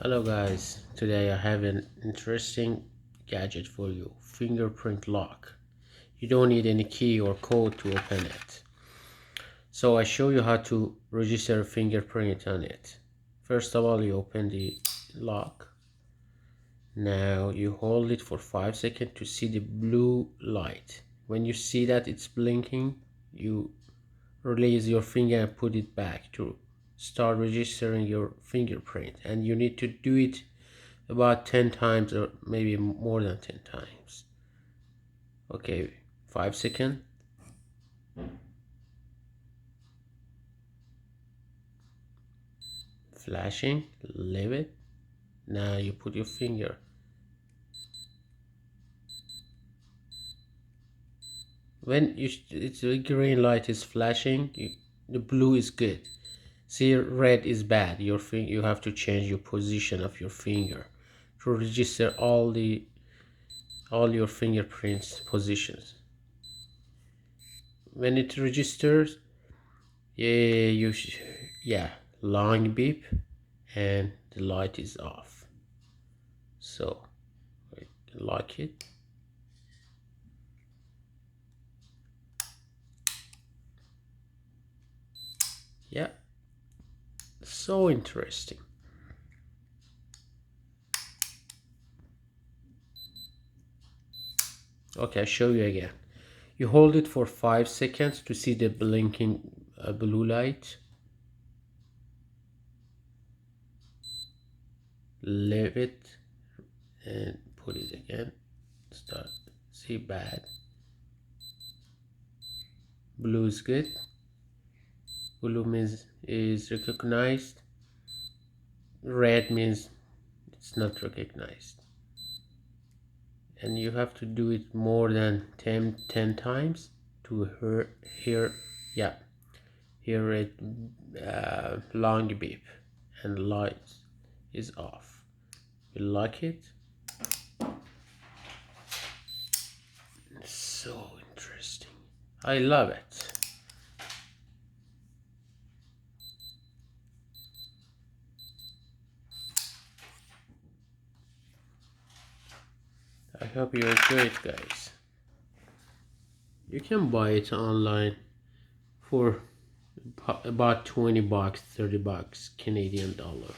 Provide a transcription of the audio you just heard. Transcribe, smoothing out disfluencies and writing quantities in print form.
Hello guys, today I have an interesting gadget for you. Fingerprint lock. You don't need any key or code to open it. So I show you how to register a fingerprint on it. First of all, you open the lock. Now you hold it for 5 seconds to see the blue light. When you see that it's blinking, you release your finger and put it back to start registering your fingerprint, and you need to do it about 10 times or maybe more than 10 times. Okay, 5 seconds. Flashing, leave it. Now you put your finger. When it's a green light is flashing, the blue is good. See, red is bad. You have to change your position of your finger to register all your fingerprints positions. When it registers, yeah, long beep and the light is off. So I lock it. Yeah, so interesting. Okay, I'll show you again. You hold it for 5 seconds to see the blinking blue light. Leave it and put it again. Start. See, bad. Blue is good. Blue means is recognized. Red means it's not recognized. And you have to do it more than 10 times to hear it long beep and light is off. You lock it. So interesting. I love it. I hope you enjoy it, guys. You can buy it online for about $20, $30 Canadian dollar.